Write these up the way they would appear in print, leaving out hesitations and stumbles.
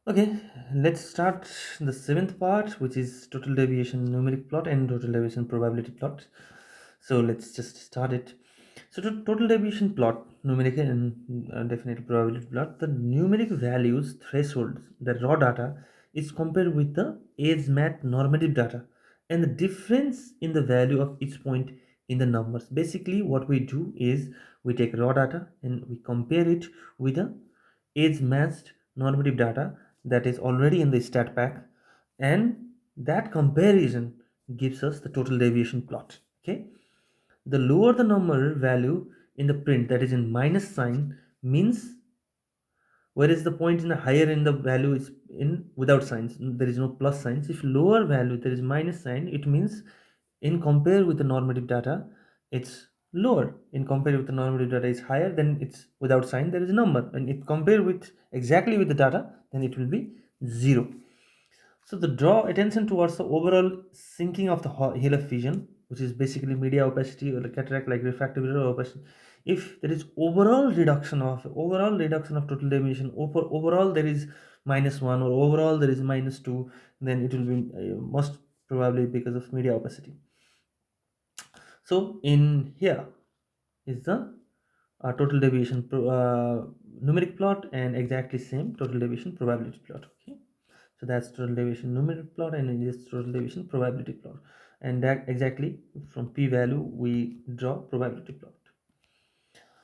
Okay, let's start the seventh part, which is total deviation numeric plot and total deviation probability plot. So let's just start it. So total deviation plot, numeric and definitely probability plot, the numeric values thresholds, the raw data is compared with the age math normative data and the difference in the value of each point in the numbers. Basically, what we do is we take raw data and we compare it with the age matched normative data that is already in the stat pack, and that comparison gives us the total deviation plot. Okay, the lower the number value in the print, that is in minus sign, means, whereas the point in the higher in the value is in without signs, there is no plus signs. If lower value there is minus sign, it means in compare with the normative data it's lower. In compare with the normative data is higher, then it's without sign, there is a number, and if compare with exactly with the data, then it will be 0. So the draw attention towards the overall sinking of the hill of vision, which is basically media opacity or the cataract like refractive error opacity. If there is overall reduction of total deviation, overall there is -1 or overall there is -2, then it will be most probably because of media opacity. So in here is the total deviation numeric plot and exactly same total deviation probability plot. Okay, so that's total deviation numeric plot and it is total deviation probability plot, and that exactly from p-value we draw probability plot.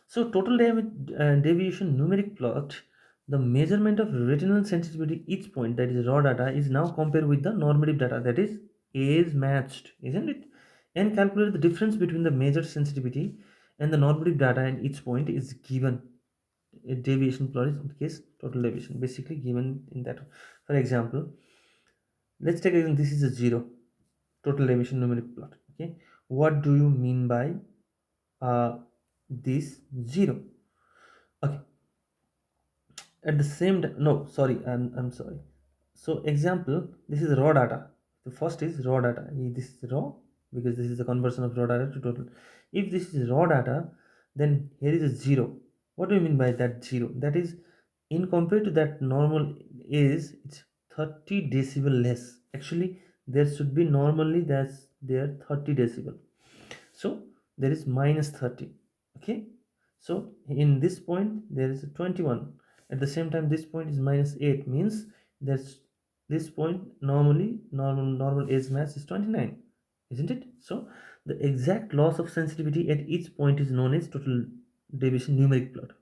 So total deviation numeric plot, the measurement of retinal sensitivity each point, that is raw data, is now compared with the normative data, that is matched, isn't it? And calculate the difference between the measured sensitivity and the normative data, and each point is given. A deviation plot is in case total deviation basically given in that. For example, let's take again, this is a 0 total deviation numeric plot. Okay, what do you mean by this 0? Okay, at the same time, no, sorry, I'm sorry. So example, this is raw data. The first is raw data. This is raw because this is the conversion of raw data to total. If this is raw data, then here is a 0. What do you mean by that 0? That is, in compared to that normal is, it's 30 decibel less. Actually, there should be normally that's there 30 decibel. So there is -30. Okay, so in this point there is a 21. At the same time this point is -8, means that's this point normally normal age mass is 29, isn't it? So the exact loss of sensitivity at each point is known as total deviation numeric plot.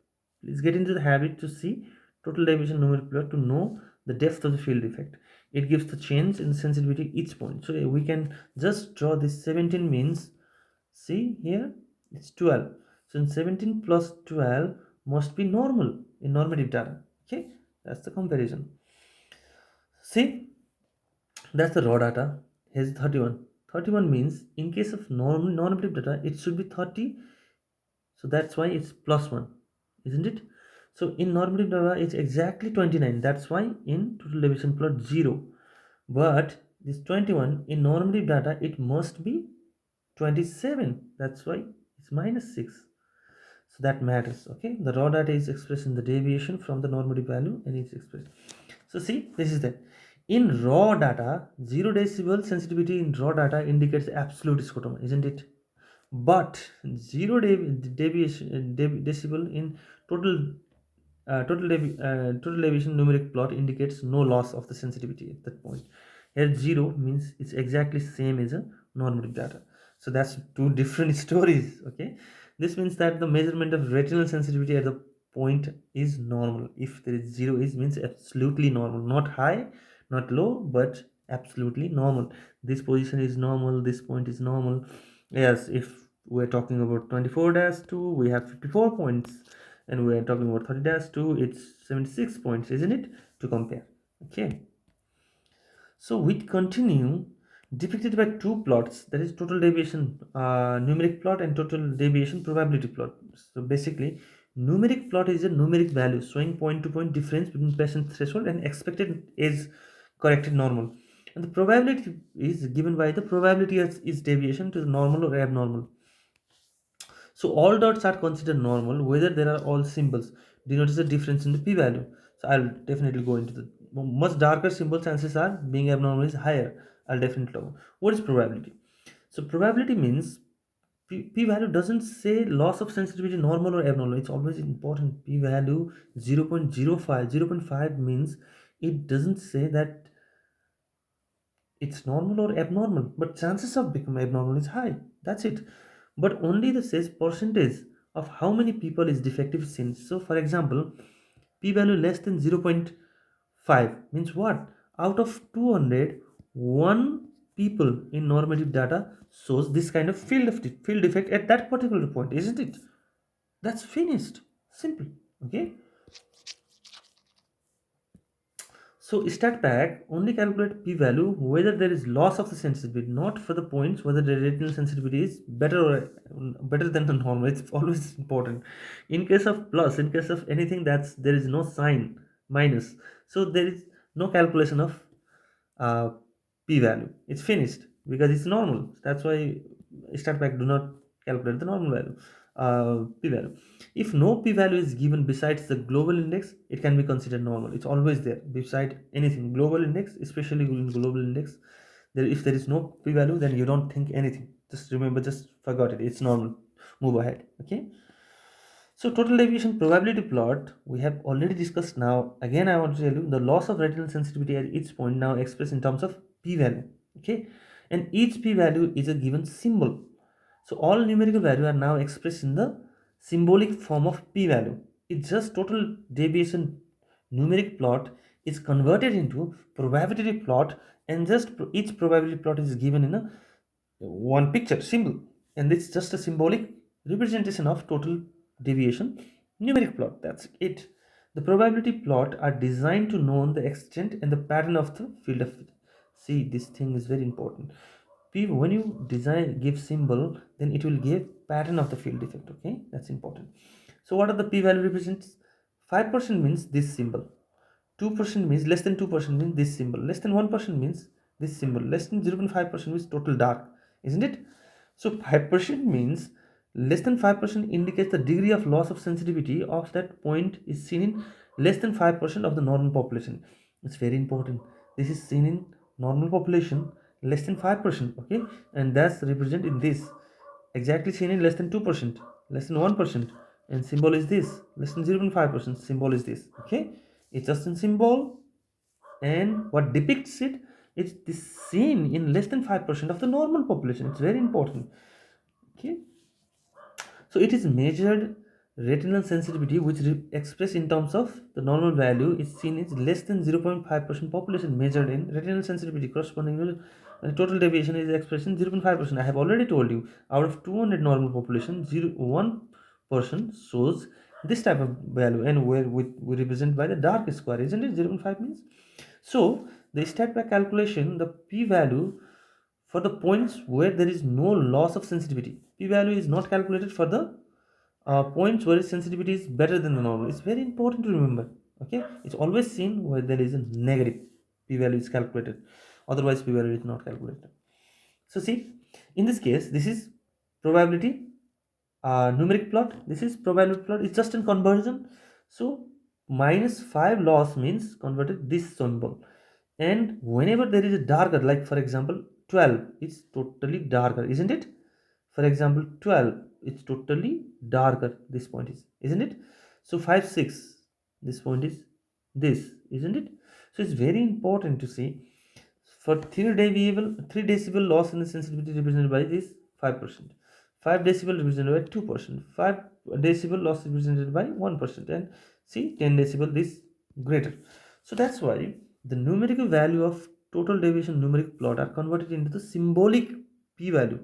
Please get into the habit to see total deviation numeric plot to know the depth of the field effect. It gives the change in sensitivity each point. So we can just draw this 17 means, see here, it's 12. So in 17 plus 12 must be normal in normative data. Okay, that's the comparison. See, that's the raw data. Here's 31. 31 means in case of normative data, it should be 30. So that's why it's +1, isn't it? So in normative data, it's exactly 29. That's why in total deviation plot 0. But this 21 in normative data, it must be 27. That's why it's -6. So that matters. Okay, the raw data is expressed in the deviation from the normative value, and it's expressed. So see, this is that in raw data, 0 decibel sensitivity in raw data indicates absolute scotoma, isn't it? But 0 deviation decibel in total total deviation numeric plot indicates no loss of the sensitivity at that point. Here 0 means it's exactly same as a normative data. So that's two different stories. Okay, this means that the measurement of retinal sensitivity at the point is normal. If there is 0 is means absolutely normal, not high, not low, but absolutely normal. This position is normal, this point is normal. Yes, if we're talking about 24-2, we have 54 points, and we are talking about 30-2, it's 76 points, isn't it, to compare. Okay, so we continue, depicted by two plots, that is total deviation numeric plot and total deviation probability plot. So basically, numeric plot is a numeric value showing point to point difference between patient threshold and expected is corrected normal, and the probability is given by the probability is deviation to the normal or abnormal. So all dots are considered normal whether there are all symbols denotes the difference in the p-value. So I'll definitely go into the much darker symbol, chances are being abnormal is higher. I'll definitely talk. What is probability? So probability means p-value doesn't say loss of sensitivity normal or abnormal. It's always important. P-value 0.05, 0.5 means it doesn't say that it's normal or abnormal, but chances of becoming abnormal is high. That's it. But only the says percentage of how many people is defective seen. So for example, p-value less than 0.5 means what? Out of 200, one people in normative data shows this kind of field effect at that particular point, isn't it? That's finished. Simple. Okay. So stat pack only calculate p-value whether there is loss of the sensitivity, not for the points whether the retinal sensitivity is better or better than the normal. It's always important. In case of plus, in case of anything that's there is no sign minus, so there is no calculation of uh, p-value. It's finished because it's normal. That's why stat pack do not calculate the normal value, p-value. If no p-value is given besides the global index, it can be considered normal. It's always there beside anything global index, especially in global index. There, if there is no p-value, then you don't think anything. Just remember, just forgot it. It's normal. Move ahead. Okay. So total deviation probability plot we have already discussed. Now again I want to tell you the loss of retinal sensitivity at each point now expressed in terms of p-value. Okay, and each p-value is a given symbol. So all numerical value are now expressed in the symbolic form of p-value. It's just total deviation numeric plot is converted into probability plot, and just each probability plot is given in a one picture symbol, and it's just a symbolic representation of total deviation numeric plot. That's it. The probability plot are designed to know the extent and the pattern of the field of view. See, this thing is very important. When you design give symbol, then it will give pattern of the field effect. Okay, that's important. So what are the p-value represents? 5% means this symbol, 2% means less than 2% means this symbol, less than 1% means this symbol, less than 0.5% means total dark, isn't it? So 5% means less than 5% indicates the degree of loss of sensitivity of that point is seen in less than 5% of the normal population. It's very important. This is seen in normal population less than 5%. Okay, and that's represented in this, exactly seen in less than 2%, less than 1%, and symbol is this, less than 0.5%, symbol is this. Okay, it's just a symbol, and what depicts it, it's this seen in less than 5% of the normal population. It's very important. Okay, so it is measured retinal sensitivity, which expressed in terms of the normal value is seen as less than 0.5% population measured in retinal sensitivity corresponding to total deviation is expressed in 0.5%. I have already told you out of 200 normal population, 1% shows this type of value, and where we represent by the dark square, isn't it? 0.5 means. So the stat by calculation, the p-value for the points where there is no loss of sensitivity, p-value is not calculated for the points where sensitivity is better than the normal. It's very important to remember. Okay, it's always seen where there is a negative, p-value is calculated, otherwise p-value is not calculated. So see, in this case this is probability numeric plot, this is probability plot, it's just in conversion. So minus 5 loss means converted this symbol, and whenever there is a darker, like for example 12, it's totally darker, isn't it? For example 12, it's totally darker, this point is, isn't it? So 5 6, this point is this, isn't it? So it's very important to see for 3 decibel loss in the sensitivity represented by this 5%, 5 decibel represented by 2%, 5 decibel loss represented by 1%, and see 10 decibel this greater. So that's why the numerical value of total deviation numeric plot are converted into the symbolic p-value.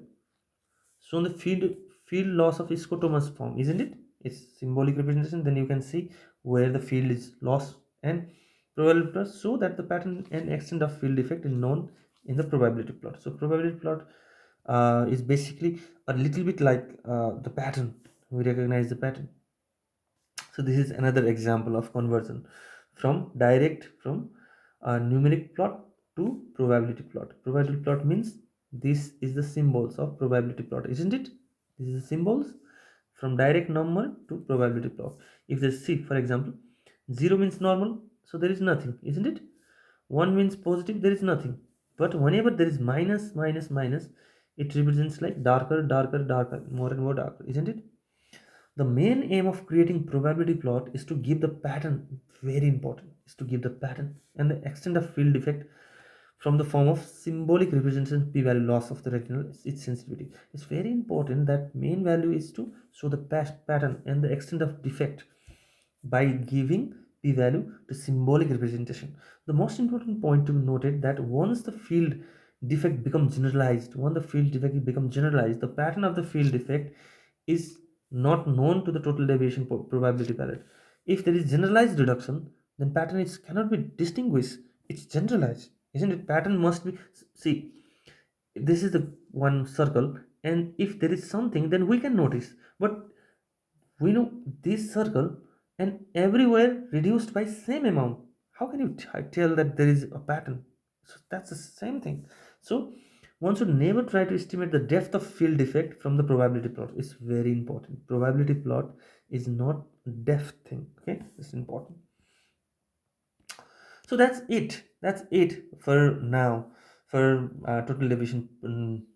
So in the field loss of scotomas form, isn't it? It's symbolic representation. Then you can see where the field is lost, and probability plot so that the pattern and extent of field effect is known in the probability plot. So probability plot is basically a little bit like the pattern. We recognize the pattern. So this is another example of conversion from from numeric plot to probability plot. Probability plot means this is the symbols of probability plot, isn't it? This is the symbols from direct number to probability plot. If they see, for example, 0 means normal, so there is nothing, isn't it? 1 means positive, there is nothing. But whenever there is minus, minus, minus, it represents like darker, darker, darker, more and more darker, isn't it? The main aim of creating probability plot is to give the pattern, very important, is to give the pattern and the extent of field effect from the form of symbolic representation p-value loss of the retinal its sensitivity. It's very important that main value is to show the pattern and the extent of defect by giving p-value to symbolic representation. The most important point to be noted that once the field defect becomes generalized, the pattern of the field defect is not known to the total deviation probability palette. If there is generalized reduction, then pattern is cannot be distinguished. It's generalized, isn't it? Pattern must be, see, this is the one circle, and if there is something, then we can notice. But we know this circle and everywhere reduced by same amount. How can you tell that there is a pattern? So that's the same thing. So one should never try to estimate the depth of field effect from the probability plot. It's very important. Probability plot is not depth thing. Okay, it's important. So that's it for now, for total deviation,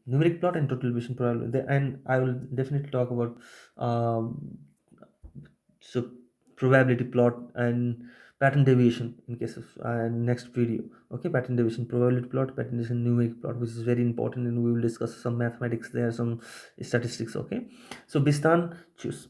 numeric plot and total deviation probability. And I will definitely talk about um, so probability plot and pattern deviation in case of next video. Okay, pattern deviation, probability plot, pattern deviation, numeric plot, which is very important, and we will discuss some mathematics there, some statistics. Okay, so Bistan, choose.